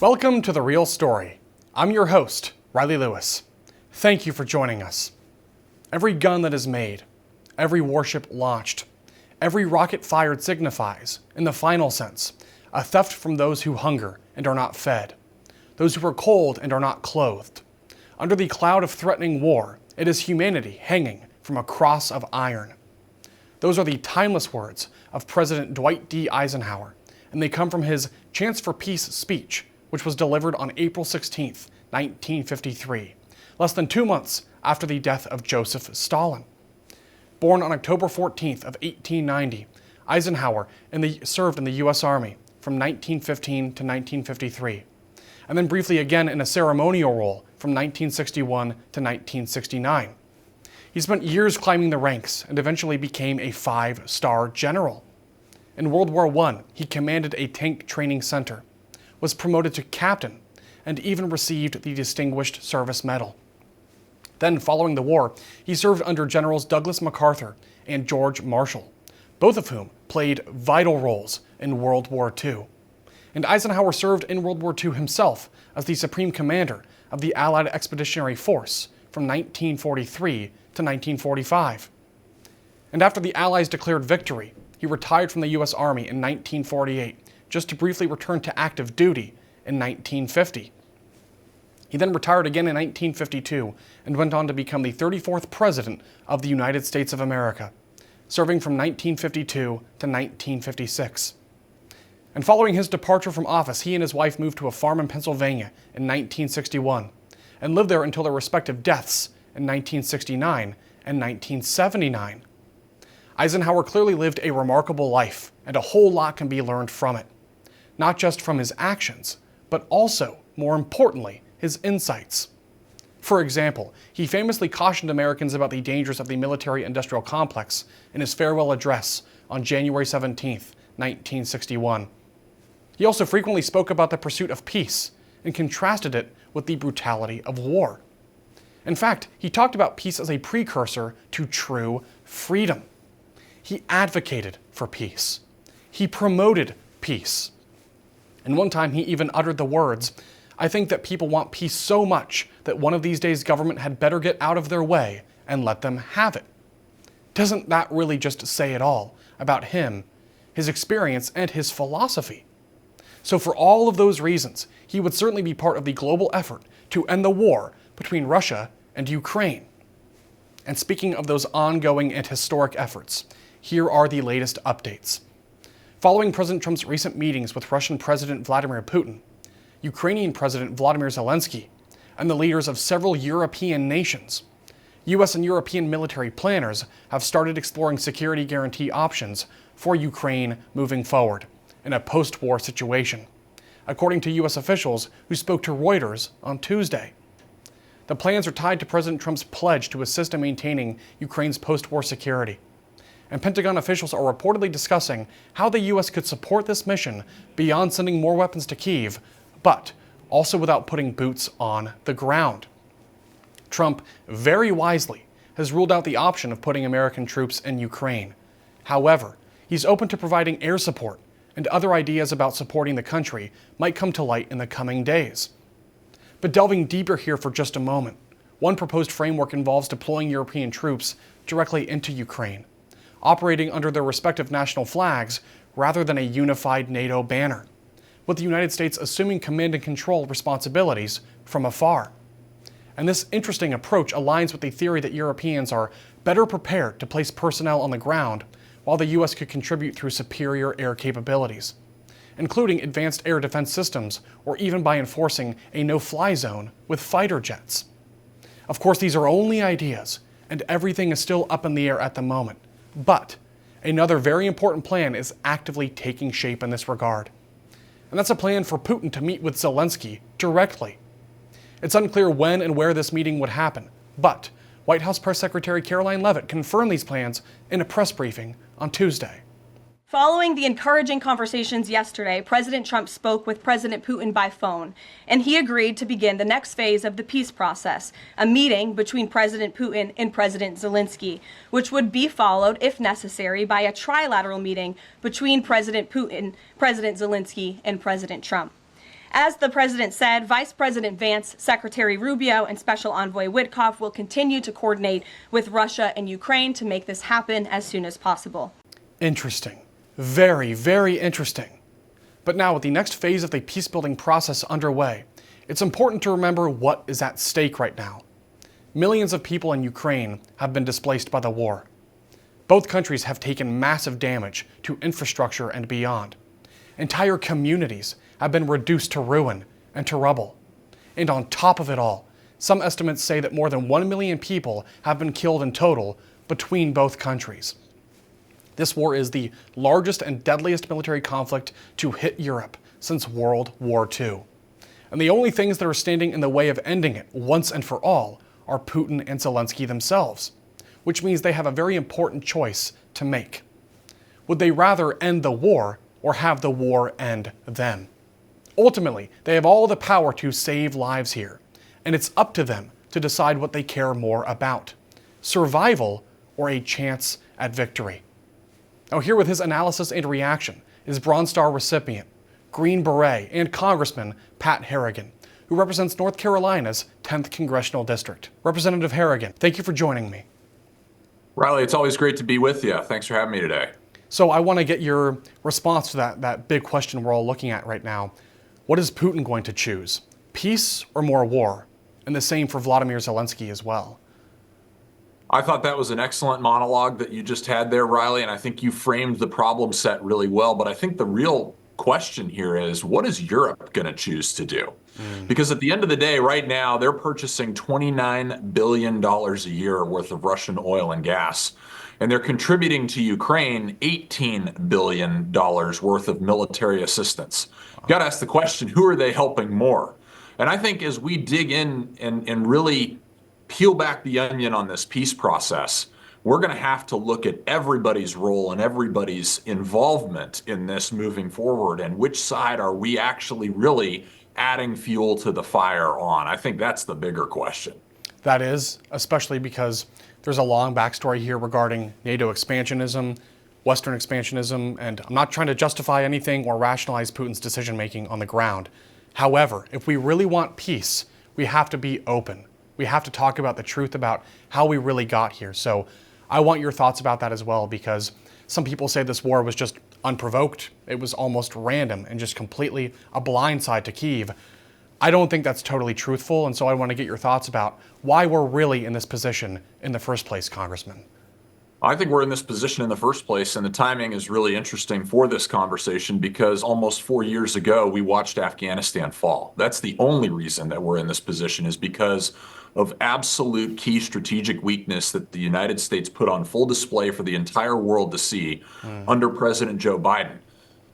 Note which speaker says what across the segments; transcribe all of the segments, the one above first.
Speaker 1: Welcome to The Real Story. I'm your host, Riley Lewis. Thank you for joining us. Every gun that is made, every warship launched, every rocket fired signifies, in the final sense, a theft from those who hunger and are not fed, those who are cold and are not clothed. Under the cloud of threatening war, it is humanity hanging from a cross of iron. Those are the timeless words of President Dwight D. Eisenhower, and they come from his Chance for Peace speech, which was delivered on April 16, 1953, less than 2 months after the death of Joseph Stalin. Born on October 14th of 1890, Eisenhower served in the U.S. Army from 1915 to 1953, and then briefly again in a ceremonial role from 1961 to 1969. He spent years climbing the ranks and eventually became a 5-star general. In World War I, he commanded a tank training center, was promoted to captain, and even received the Distinguished Service Medal. Then, following the war, he served under Generals Douglas MacArthur and George Marshall, both of whom played vital roles in World War II. And Eisenhower served in World War II himself as the Supreme Commander of the Allied Expeditionary Force from 1943 to 1945. And after the Allies declared victory, he retired from the U.S. Army in 1948, just to briefly return to active duty in 1950. He then retired again in 1952 and went on to become the 34th President of the United States of America, serving from 1952 to 1956. And following his departure from office, he and his wife moved to a farm in Pennsylvania in 1961 and lived there until their respective deaths in 1969 and 1979. Eisenhower clearly lived a remarkable life, and a whole lot can be learned from it. Not just from his actions, but also, more importantly, his insights. For example, he famously cautioned Americans about the dangers of the military-industrial complex in his farewell address on January 17, 1961. He also frequently spoke about the pursuit of peace and contrasted it with the brutality of war. In fact, he talked about peace as a precursor to true freedom. He advocated for peace. He promoted peace. And one time he even uttered the words, "I think that people want peace so much that one of these days government had better get out of their way and let them have it." Doesn't that really just say it all about him, his experience, and his philosophy? So for all of those reasons, he would certainly be part of the global effort to end the war between Russia and Ukraine. And speaking of those ongoing and historic efforts, here are the latest updates. Following President Trump's recent meetings with Russian President Vladimir Putin, Ukrainian President Volodymyr Zelensky, and the leaders of several European nations, U.S. and European military planners have started exploring security guarantee options for Ukraine moving forward in a post-war situation, according to U.S. officials who spoke to Reuters on Tuesday. The plans are tied to President Trump's pledge to assist in maintaining Ukraine's post-war security. And Pentagon officials are reportedly discussing how the U.S. could support this mission beyond sending more weapons to Kyiv, but also without putting boots on the ground. Trump, very wisely, has ruled out the option of putting American troops in Ukraine. However, he's open to providing air support, and other ideas about supporting the country might come to light in the coming days. But delving deeper here for just a moment, one proposed framework involves deploying European troops directly into Ukraine, operating under their respective national flags rather than a unified NATO banner, with the United States assuming command and control responsibilities from afar. And this interesting approach aligns with the theory that Europeans are better prepared to place personnel on the ground, while the U.S. could contribute through superior air capabilities, including advanced air defense systems, or even by enforcing a no-fly zone with fighter jets. Of course, these are only ideas, and everything is still up in the air at the moment. But another very important plan is actively taking shape in this regard. And that's a plan for Putin to meet with Zelensky directly. It's unclear when and where this meeting would happen, but White House Press Secretary Caroline Leavitt confirmed these plans in a press briefing on Tuesday.
Speaker 2: Following the encouraging conversations yesterday, President Trump spoke with President Putin by phone, and he agreed to begin the next phase of the peace process, a meeting between President Putin and President Zelensky, which would be followed, if necessary, by a trilateral meeting between President Putin, President Zelensky, and President Trump. As the president said, Vice President Vance, Secretary Rubio, and Special Envoy Witkoff will continue to coordinate with Russia and Ukraine to make this happen as soon as possible.
Speaker 1: Interesting. Very, very interesting. But now, with the next phase of the peace-building process underway, it's important to remember what is at stake right now. Millions of people in Ukraine have been displaced by the war. Both countries have taken massive damage to infrastructure and beyond. Entire communities have been reduced to ruin and to rubble. And on top of it all, some estimates say that more than 1 million people have been killed in total between both countries. This war is the largest and deadliest military conflict to hit Europe since World War II. And the only things that are standing in the way of ending it once and for all are Putin and Zelensky themselves, which means they have a very important choice to make. Would they rather end the war or have the war end them? Ultimately, they have all the power to save lives here, and it's up to them to decide what they care more about: survival or a chance at victory. Now, here with his analysis and reaction is Bronze Star recipient, Green Beret, and Congressman Pat Harrigan, who represents North Carolina's 10th Congressional District. Representative Harrigan, thank you for joining me.
Speaker 3: Riley, it's always great to be with you. Thanks for having me today.
Speaker 1: So I want to get your response to that big question we're all looking at right now. What is Putin going to choose? Peace or more war? And the same for Vladimir Zelensky as well.
Speaker 3: I thought that was an excellent monologue that you just had there, Riley, and I think you framed the problem set really well. But I think the real question here is, what is Europe going to choose to do? Because at the end of the day, right now, they're purchasing $29 billion a year worth of Russian oil and gas. And they're contributing to Ukraine $18 billion worth of military assistance. You got to ask the question, who are they helping more? And I think as we dig in and really peel back the onion on this peace process, we're going to have to look at everybody's role and everybody's involvement in this moving forward, and which side are we actually really adding fuel to the fire on? I think that's the bigger question.
Speaker 1: That is, especially because there's a long backstory here regarding NATO expansionism, Western expansionism, and I'm not trying to justify anything or rationalize Putin's decision-making on the ground. However, if we really want peace, we have to be open. We have to talk about the truth about how we really got here. So I want your thoughts about that as well, because some people say this war was just unprovoked. It was almost random and just completely a blindside to Kyiv. I don't think that's totally truthful, and so I want to get your thoughts about why we're really in this position in the first place, Congressman.
Speaker 3: I think we're in this position in the first place, and the timing is really interesting for this conversation because almost 4 years ago, we watched Afghanistan fall. That's the only reason that we're in this position, is because of absolute key strategic weakness that the United States put on full display for the entire world to see under President Joe Biden.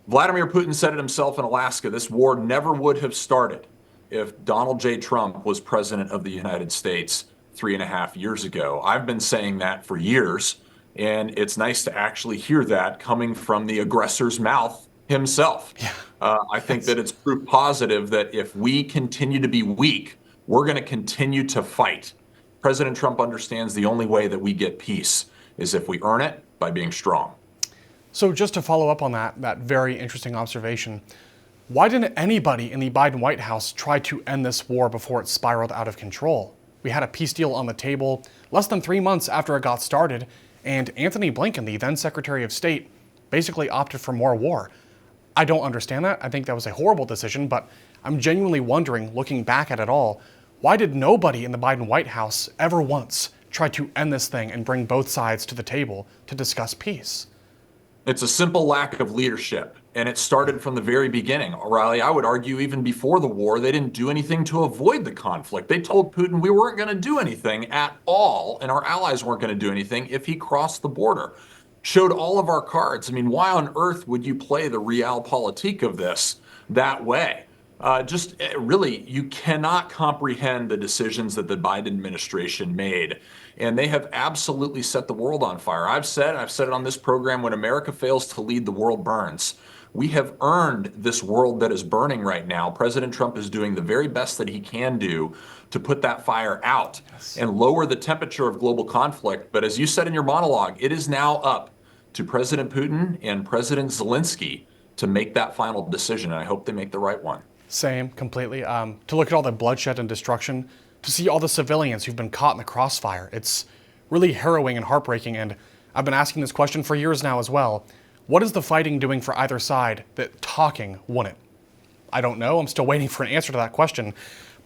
Speaker 3: Vladimir Putin said it himself in Alaska, this war never would have started if Donald J. Trump was president of the United States 3.5 years ago. I've been saying that for years, and it's nice to actually hear that coming from the aggressor's mouth himself.
Speaker 1: Yeah.
Speaker 3: I think that it's proof positive that if we continue to be weak, we're going to continue to fight. President Trump understands the only way that we get peace is if we earn it by being strong.
Speaker 1: So just to follow up on that very interesting observation, why didn't anybody in the Biden White House try to end this war before it spiraled out of control? We had a peace deal on the table less than 3 months after it got started, and Anthony Blinken, the then Secretary of State, basically opted for more war. I don't understand that. I think that was a horrible decision, but I'm genuinely wondering, looking back at it all, why did nobody in the Biden White House ever once try to end this thing and bring both sides to the table to discuss peace?
Speaker 3: It's a simple lack of leadership, and it started from the very beginning. Riley, I would argue even before the war, they didn't do anything to avoid the conflict. They told Putin we weren't going to do anything at all, and our allies weren't going to do anything if he crossed the border. Showed all of our cards. I mean, why on earth would you play the realpolitik of this that way? Really, you cannot comprehend the decisions that the Biden administration made. And they have absolutely set the world on fire. I've said it on this program, when America fails to lead, the world burns. We have earned this world that is burning right now. President Trump is doing the very best that he can do to put that fire out and lower the temperature of global conflict. But as you said in your monologue, it is now up to President Putin and President Zelensky to make that final decision. And I hope they make the right one.
Speaker 1: Same, completely. To look at all the bloodshed and destruction, to see all the civilians who've been caught in the crossfire, it's really harrowing and heartbreaking. And I've been asking this question for years now as well. What is the fighting doing for either side that talking wouldn't? I don't know. I'm still waiting for an answer to that question.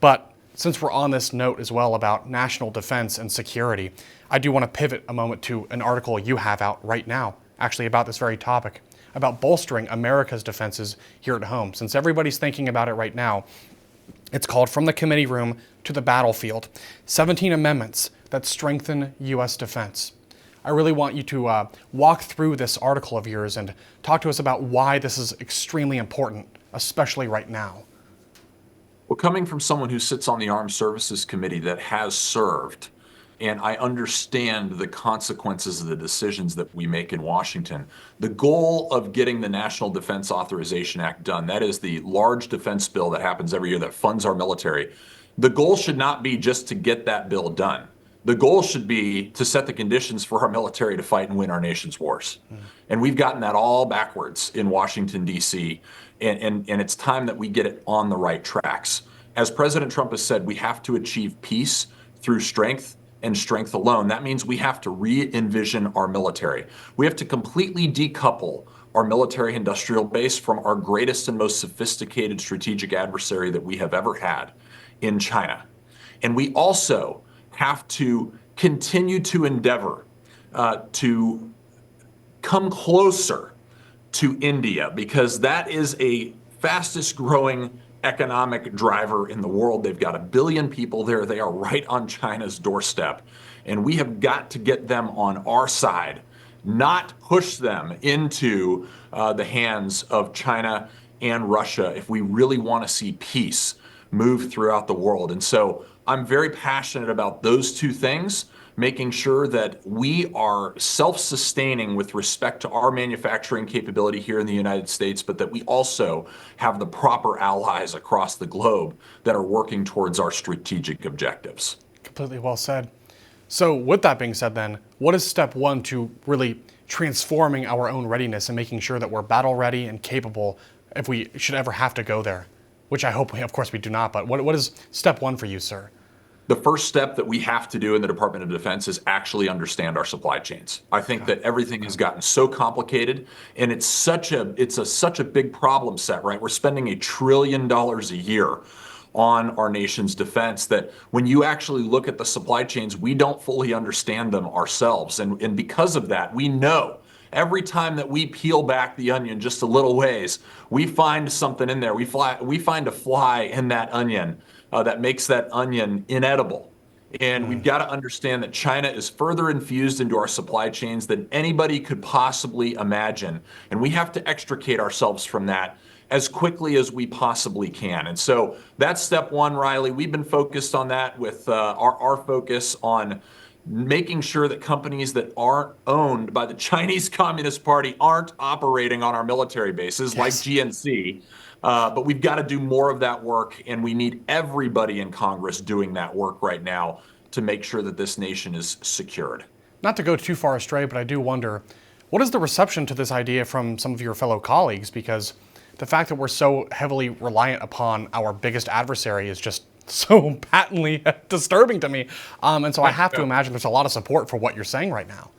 Speaker 1: But since we're on this note as well about national defense and security, I do want to pivot a moment to an article you have out right now, actually about this very topic, about bolstering America's defenses here at home. Since everybody's thinking about it right now, it's called From the Committee Room to the Battlefield, 17 Amendments that Strengthen U.S. Defense. I really want you to walk through this article of yours and talk to us about why this is extremely important, especially right now.
Speaker 3: Well, coming from someone who sits on the Armed Services Committee that has served, and I understand the consequences of the decisions that we make in Washington, the goal of getting the National Defense Authorization Act done, that is the large defense bill that happens every year that funds our military, the goal should not be just to get that bill done. The goal should be to set the conditions for our military to fight and win our nation's wars. And we've gotten that all backwards in Washington, D.C., and it's time that we get it on the right tracks. As President Trump has said, we have to achieve peace through strength and strength alone. That means we have to re-envision our military. We have to completely decouple our military industrial base from our greatest and most sophisticated strategic adversary that we have ever had in China. And we also have to continue to endeavor to come closer to India, because that is a fastest growing economic driver in the world. They've got 1 billion people there. They are right on China's doorstep. And we have got to get them on our side, not push them into the hands of China and Russia if we really want to see peace move throughout the world. And so I'm very passionate about those two things, making sure that we are self-sustaining with respect to our manufacturing capability here in the United States, but that we also have the proper allies across the globe that are working towards our strategic objectives.
Speaker 1: Completely well said. So with that being said then, what is step one to really transforming our own readiness and making sure that we're battle ready and capable if we should ever have to go there? Which I hope, of course, we do not, but what is step one for you, sir?
Speaker 3: The first step that we have to do in the Department of Defense is actually understand our supply chains. I think that everything has gotten so complicated, and it's such a big problem set, right? We're spending $1 trillion a year on our nation's defense that when you actually look at the supply chains, we don't fully understand them ourselves. And because of that, we know every time that we peel back the onion just a little ways, we find something in there. We find a fly in that onion that makes that onion inedible. And we've got to understand that China is further infused into our supply chains than anybody could possibly imagine. And we have to extricate ourselves from that as quickly as we possibly can. And so that's step one, Riley. We've been focused on that with our focus on making sure that companies that aren't owned by the Chinese Communist Party aren't operating on our military bases, like GNC. But we've got to do more of that work, and we need everybody in Congress doing that work right now to make sure that this nation is secured.
Speaker 1: Not to go too far astray, but I do wonder, what is the reception to this idea from some of your fellow colleagues? Because the fact that we're so heavily reliant upon our biggest adversary is just so patently disturbing to me. And so I have to imagine there's a lot of support for what you're saying right now.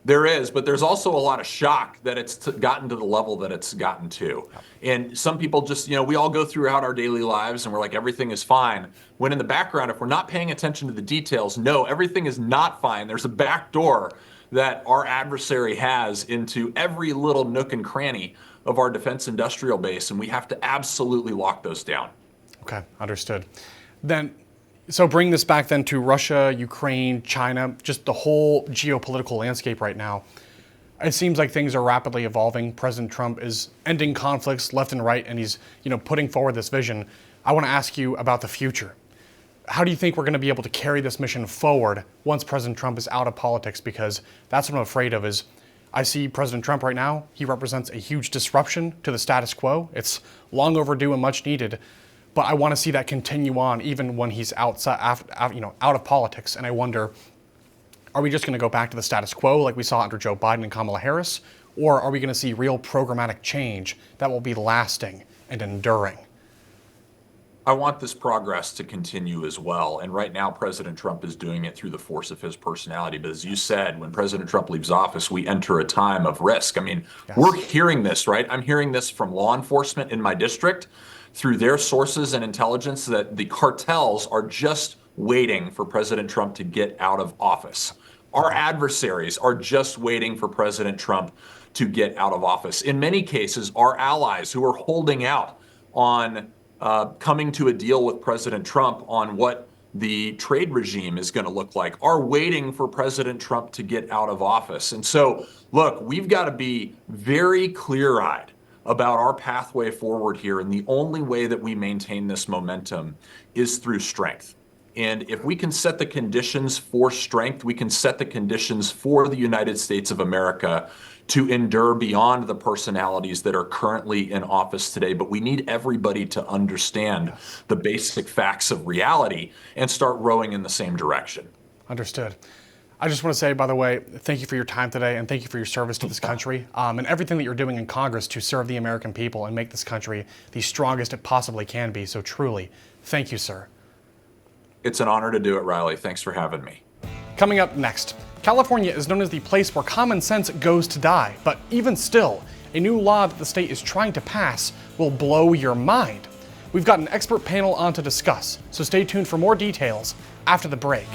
Speaker 3: There is, but there's also a lot of shock that it's gotten to the level that it's gotten to. And some people just, we all go throughout our daily lives and we're like, everything is fine. When in the background, if we're not paying attention to the details, no, everything is not fine. There's a back door that our adversary has into every little nook and cranny of our defense industrial base, and we have to absolutely lock those down.
Speaker 1: Okay, understood. Then, so bring this back then to Russia, Ukraine, China, just the whole geopolitical landscape right now. It seems like things are rapidly evolving. President Trump is ending conflicts left and right, and he's, putting forward this vision. I want to ask you about the future. How do you think we're going to be able to carry this mission forward once President Trump is out of politics? Because that's what I'm afraid of is I see President Trump right now. He represents a huge disruption to the status quo. It's long overdue and much needed. But I want to see that continue on even when he's out of politics. And I wonder, are we just going to go back to the status quo like we saw under Joe Biden and Kamala Harris? Or are we going to see real programmatic change that will be lasting and enduring?
Speaker 3: I want this progress to continue as well. And right now, President Trump is doing it through the force of his personality. But as you said, when President Trump leaves office, we enter a time of risk. I mean,
Speaker 1: Yes.
Speaker 3: we're hearing this, right? I'm hearing this from law enforcement in my district through their sources and intelligence that the cartels are just waiting for President Trump to get out of office. Our adversaries are just waiting for President Trump to get out of office. In many cases, our allies who are holding out on coming to a deal with President Trump on what the trade regime is going to look like are waiting for President Trump to get out of office. And so, look, we've got to be very clear-eyed about our pathway forward here. And the only way that we maintain this momentum is through strength. And if we can set the conditions for strength, we can set the conditions for the United States of America to endure beyond the personalities that are currently in office today. But we need everybody to understand the basic facts of reality and start rowing in the same direction.
Speaker 1: Understood. I just want to say, by the way, thank you for your time today and thank you for your service to this country and everything that you're doing in Congress to serve the American people and make this country the strongest it possibly can be. So truly, thank you, sir.
Speaker 3: It's an honor to do it, Riley. Thanks for having me.
Speaker 1: Coming up next, California is known as the place where common sense goes to die, but even still, a new law that the state is trying to pass will blow your mind. We've got an expert panel on to discuss, so stay tuned for more details after the break.